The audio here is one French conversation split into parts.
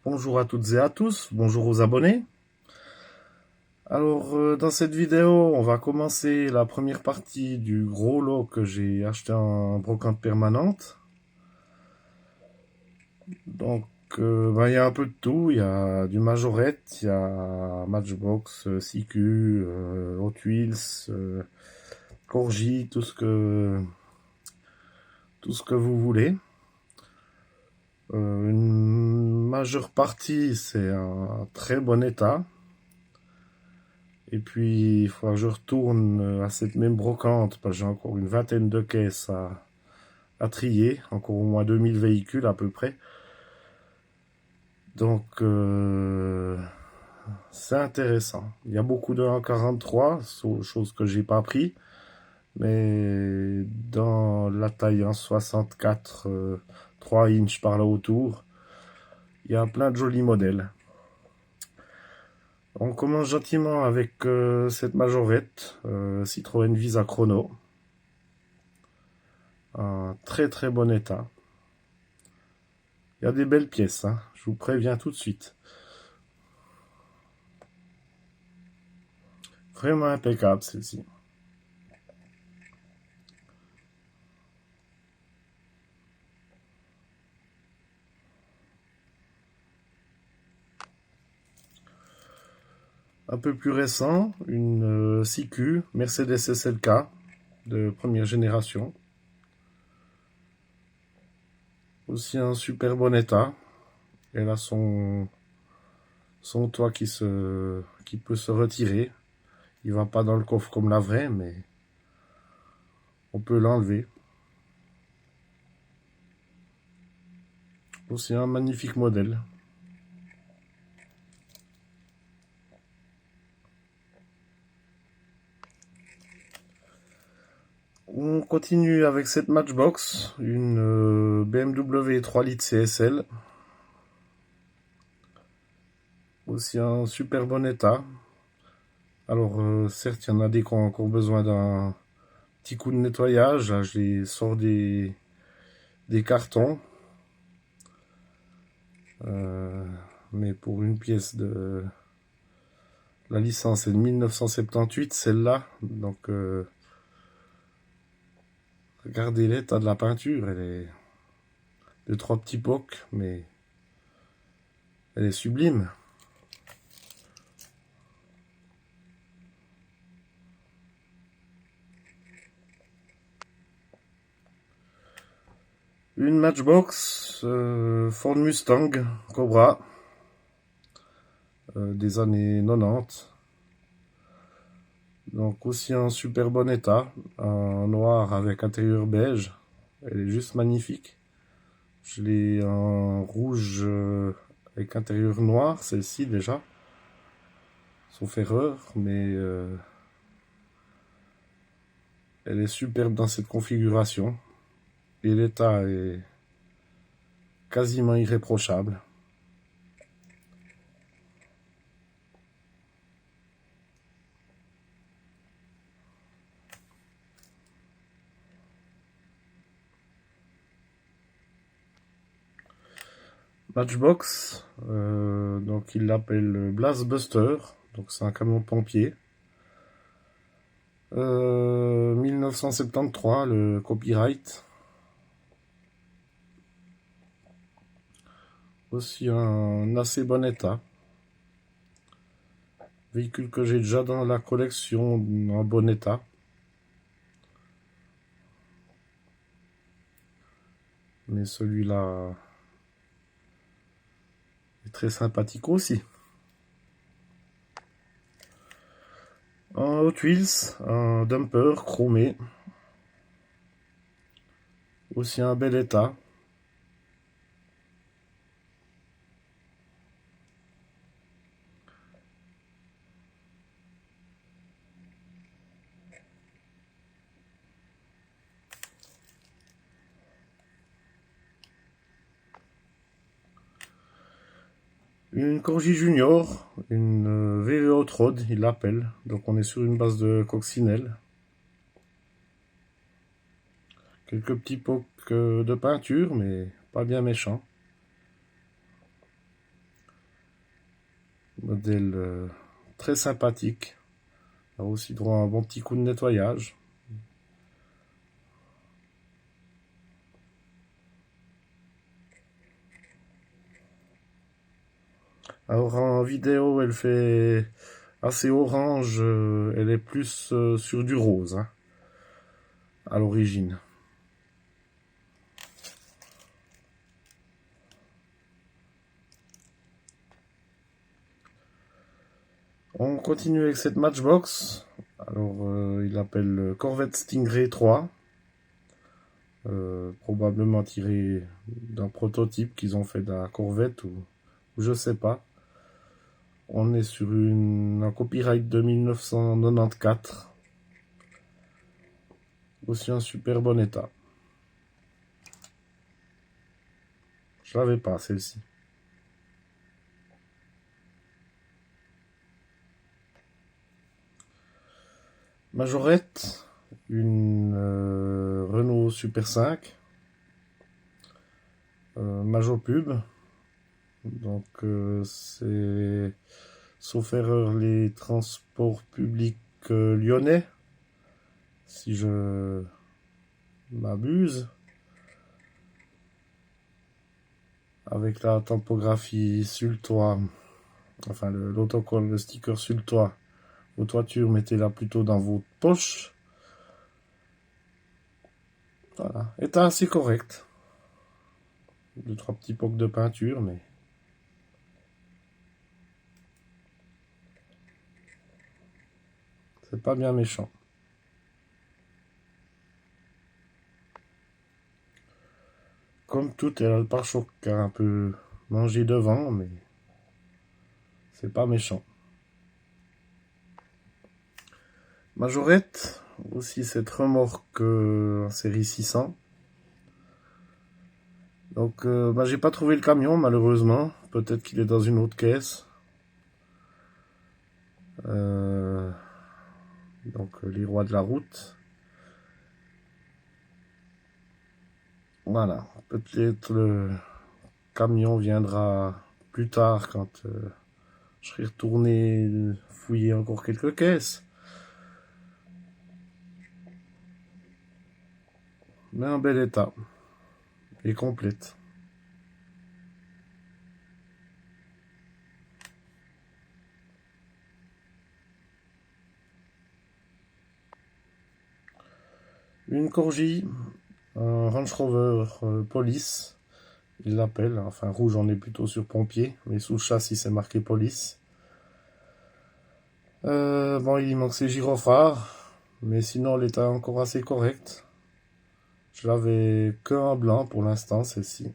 Bonjour à toutes et à tous, bonjour aux abonnés. Alors, dans cette vidéo, on va commencer la première partie du gros lot que j'ai acheté en brocante permanente. Donc, il y a un peu de tout. Il y a du Majorette, il y a Matchbox, CQ, Hot Wheels, Corgi, tout ce que vous voulez. Une majeure partie, c'est en très bon état. Et puis, il faut que je retourne à cette même brocante, parce que j'ai encore une vingtaine de caisses à trier, encore au moins 2000 véhicules à peu près. Donc, c'est intéressant. Il y a beaucoup de 1,43, chose que j'ai pas pris, mais dans la taille 1,64, 3 inches par là autour, il y a plein de jolis modèles. On commence gentiment avec cette majorette Citroën Visa Chrono. Un très très bon état. Il y a des belles pièces, hein, je vous préviens tout de suite. Vraiment impeccable celle-ci. Un peu plus récent, une CQ Mercedes SLK de première génération. Aussi un super bon état. Elle a son toit qui peut se retirer. Il va pas dans le coffre comme la vraie, mais on peut l'enlever. Aussi un magnifique modèle. On continue avec cette Matchbox, une BMW 3 litres CSL. Aussi un super bon état. Alors certes, il y en a des qui ont encore besoin d'un petit coup de nettoyage. Là, je les sors des cartons. Mais pour une pièce de... La licence est de 1978, celle-là. Donc, regardez l'état de la peinture. Elle est de 3 petits pocs, mais elle est sublime. Une Matchbox Ford Mustang Cobra des années 90. Donc aussi en super bon état, en noir avec intérieur beige. Elle est juste magnifique. Je l'ai en rouge avec intérieur noir, celle-ci déjà. Sauf erreur, mais elle est superbe dans cette configuration. Et l'état est quasiment irréprochable. Matchbox, donc il l'appelle Blastbuster, donc c'est un camion pompier. 1973, le copyright. Aussi un assez bon état. Véhicule que j'ai déjà dans la collection en bon état. Mais celui-là est très sympathique aussi. Un Hot Wheels, un dumper chromé. Aussi un bel état. Une Corgi Junior, une VV Hot Rod, il l'appelle. Donc on est sur une base de coccinelle. Quelques petits pocs de peinture, mais pas bien méchants. Modèle très sympathique. A aussi droit à un bon petit coup de nettoyage. Alors en vidéo, elle fait assez orange. Elle est plus sur du rose, hein, à l'origine. On continue avec cette Matchbox. Alors, il l'appelle Corvette Stingray 3. Probablement tiré d'un prototype qu'ils ont fait de la Corvette ou je sais pas. On est sur un copyright de 1994. Aussi en super bon état. Je l'avais pas celle-ci. Majorette, une Renault Super 5, Major Pub. Donc c'est, sauf erreur, les transports publics lyonnais, si je m'abuse, avec la typographie sur le toit, enfin l'autocol, le sticker sur le toit. Vos toitures, mettez-la plutôt dans votre poche. Voilà, état assez correct. Deux, trois petits pocs de peinture, mais c'est pas bien méchant. Comme tout, elle a le pare-choc qui a un peu mangé devant, mais c'est pas méchant. Majorette, aussi cette remorque en série 600. Donc, j'ai pas trouvé le camion, malheureusement. Peut-être qu'il est dans une autre caisse. Donc, les rois de la route. Voilà. Peut-être le camion viendra plus tard quand je serai retourné fouiller encore quelques caisses. Mais en bel état. Et complète. Une Corgi, un Range Rover Police, il l'appelle, enfin rouge on est plutôt sur pompier, mais sous le châssis c'est marqué Police. Bon, il manque ses gyrophares, mais sinon l'état est encore assez correct. Je l'avais que en blanc pour l'instant, celle-ci.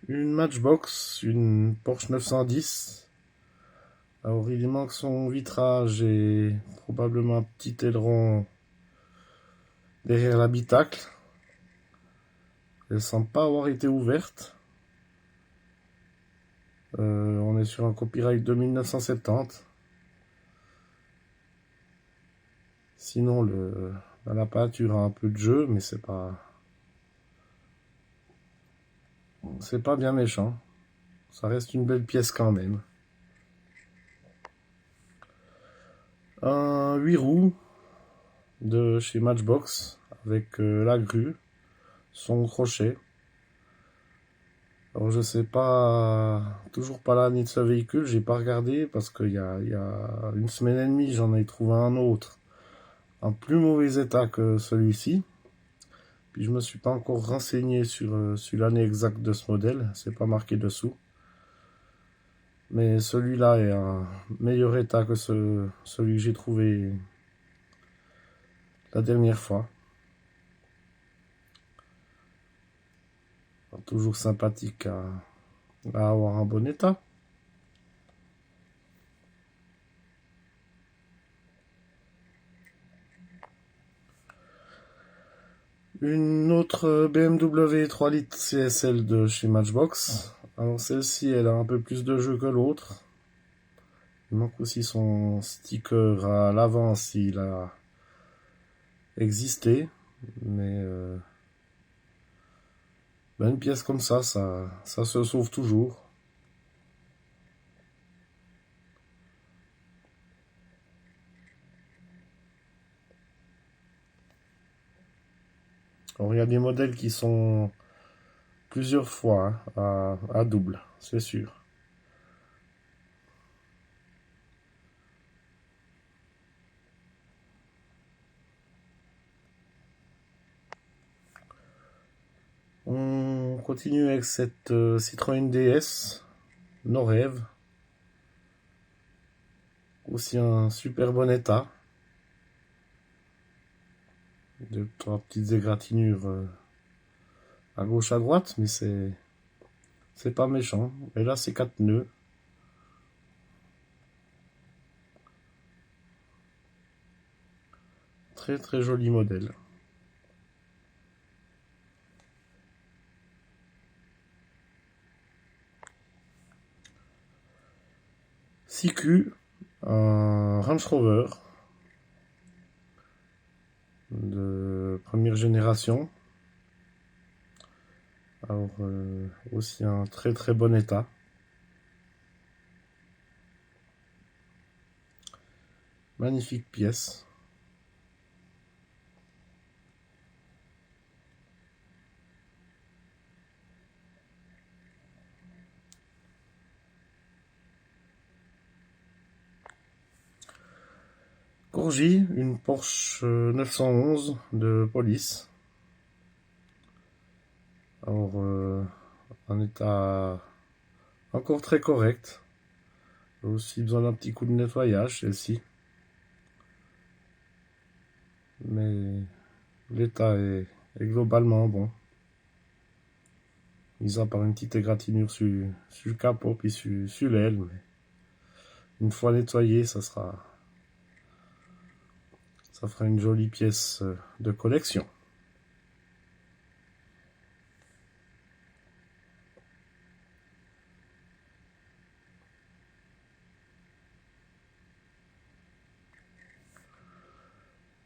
Une Matchbox, une Porsche 910. Alors il manque son vitrage et probablement un petit aileron derrière l'habitacle. Elle semble pas avoir été ouverte. On est sur un copyright de 1970. Sinon, la peinture a un peu de jeu, mais c'est pas bien méchant. Ça reste une belle pièce quand même. Un 8 roues de chez Matchbox avec la grue, son crochet. Alors je sais pas, toujours pas l'année de ce véhicule, j'ai pas regardé parce qu'il y a une semaine et demie j'en ai trouvé un autre en plus mauvais état que celui-ci. Puis je me suis pas encore renseigné sur l'année exacte de ce modèle, c'est pas marqué dessous. Mais celui-là est en meilleur état que celui que j'ai trouvé la dernière fois. Alors, toujours sympathique à avoir en bon état. Une autre BMW 3 litres CSL de chez Matchbox. Alors celle-ci, elle a un peu plus de jeu que l'autre. Il manque aussi son sticker à l'avant s'il a existé. Mais Ben, une pièce comme ça se sauve toujours. Alors, il y a des modèles qui sont plusieurs fois hein, à double, c'est sûr. On continue avec cette Citroën DS Norev, aussi un super bon état. Deux, trois petites égratignures à gauche à droite, mais c'est pas méchant. Et là, c'est 4 nœuds. Très très joli modèle. CQ, un Range Rover de première génération. Alors, aussi un très très bon état. Magnifique pièce. Corgi, une Porsche 911 de police. Alors, un état encore très correct. Aussi besoin d'un petit coup de nettoyage, celle-ci. Mais l'état est globalement bon. Mis à part une petite égratignure sur le capot puis sur l'aile. Mais une fois nettoyé, ça fera une jolie pièce de collection.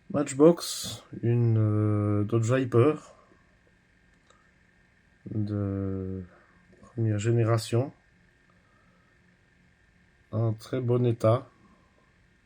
Matchbox, une Dodge Viper de première génération. Un très bon état.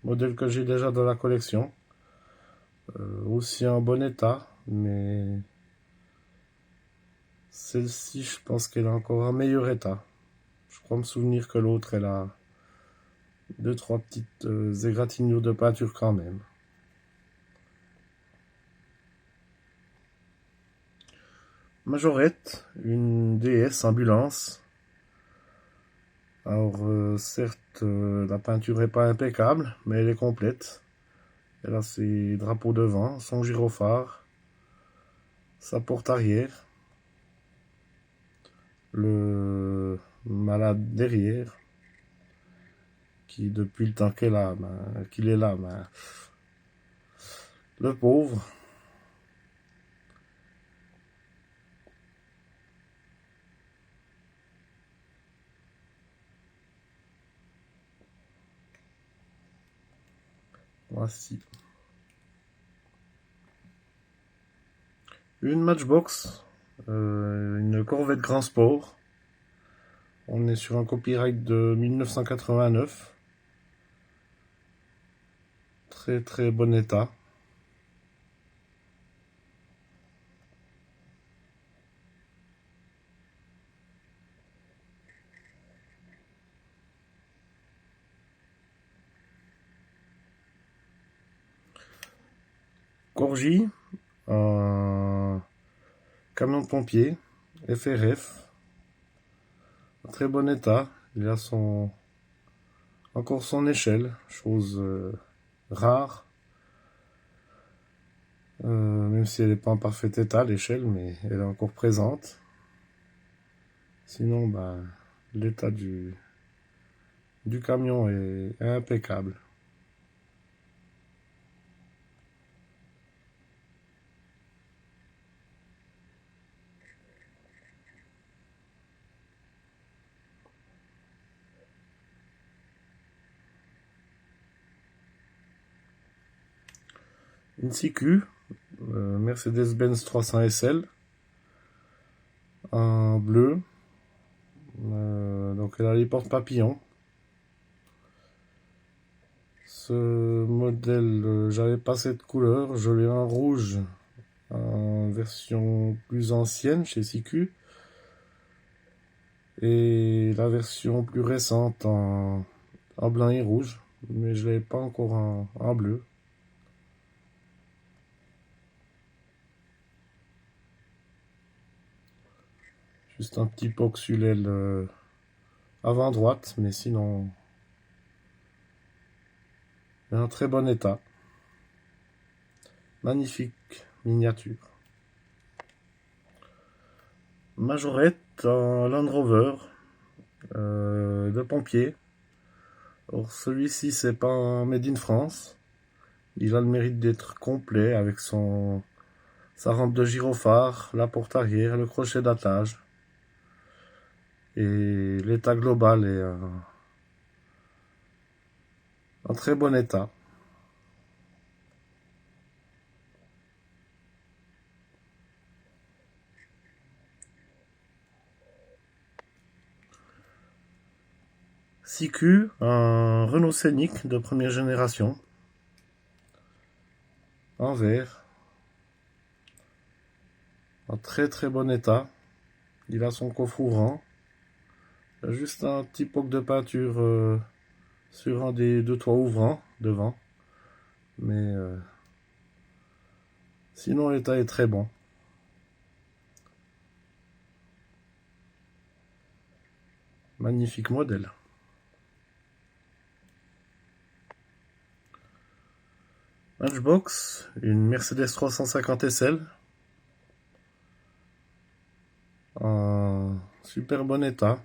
Modèle que j'ai déjà dans la collection. Aussi en bon état, mais celle-ci, je pense qu'elle est encore en meilleur état. Je crois me souvenir que l'autre, elle a deux, trois petites égratignures de peinture quand même. Majorette, une DS ambulance. Alors, certes, la peinture n'est pas impeccable, mais elle est complète. Elle a ses drapeaux devant, son gyrophare, sa porte arrière, le malade derrière, qui depuis le temps qu'il est là, le pauvre. Voici. Une Matchbox, une Corvette Grand Sport. On est sur un copyright de 1989. Très très bon état. Corgi, un camion de pompier, FRF, en très bon état. Il a encore son échelle, chose rare. Même si elle n'est pas en parfait état, l'échelle, mais elle est encore présente. Sinon, l'état du camion est impeccable. Une CQ, Mercedes-Benz 300 SL, en bleu. Donc elle a les portes papillons. Ce modèle, j'avais pas cette couleur, je l'ai en rouge, en version plus ancienne chez CQ, et la version plus récente en blanc et rouge, mais je l'ai pas encore en bleu. Juste un petit poc sur l'aile avant droite, mais sinon, en très bon état. Magnifique miniature. Majorette en Land Rover de pompier. Or celui-ci c'est pas un Made in France. Il a le mérite d'être complet avec sa rampe de gyrophare, la porte arrière, le crochet d'attelage. Et l'état global est en très bon état. CQ, un Renault Scénic de première génération, en vert, en très très bon état. Il a son coffre ouvrant. Il y a juste un petit poc de peinture sur un des deux toits ouvrants devant. Mais sinon l'état est très bon. Magnifique modèle. Matchbox, une Mercedes 350 SL. En super bon état.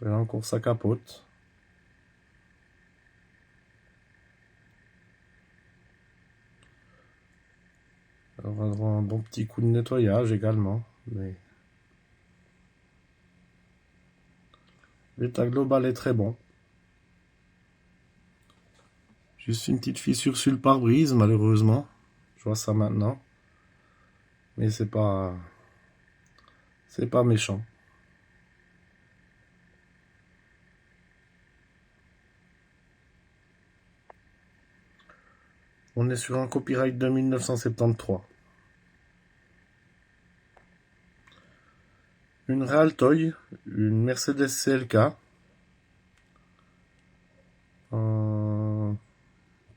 Elle a encore sa capote. Elle aura droit à un bon petit coup de nettoyage également. Mais l'état global est très bon. Juste une petite fissure sur le pare-brise, malheureusement. Je vois ça maintenant. Mais c'est pas méchant. On est sur un copyright de 1973. Une Real Toy, une Mercedes CLK. En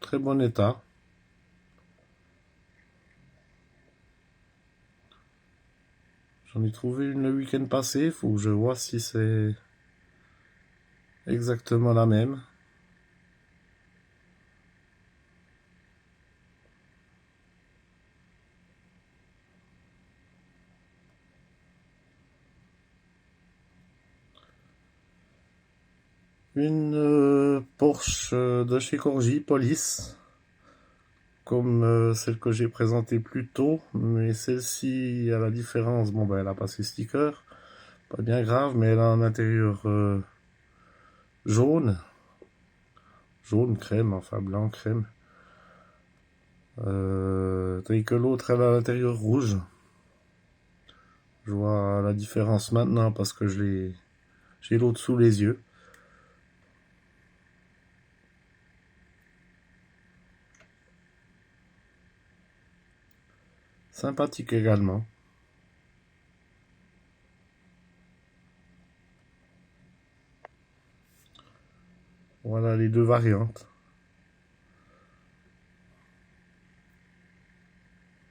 très bon état. J'en ai trouvé une le week-end passé. Faut que je vois si c'est exactement la même. Une Porsche de chez Corgi, Police, comme celle que j'ai présentée plus tôt, mais celle-ci, à la différence, bon ben elle a pas ses stickers, pas bien grave, mais elle a un intérieur jaune, jaune crème, enfin blanc crème, tandis que l'autre elle a l'intérieur rouge. Je vois la différence maintenant parce que j'ai l'autre sous les yeux. Sympathique également. Voilà les deux variantes.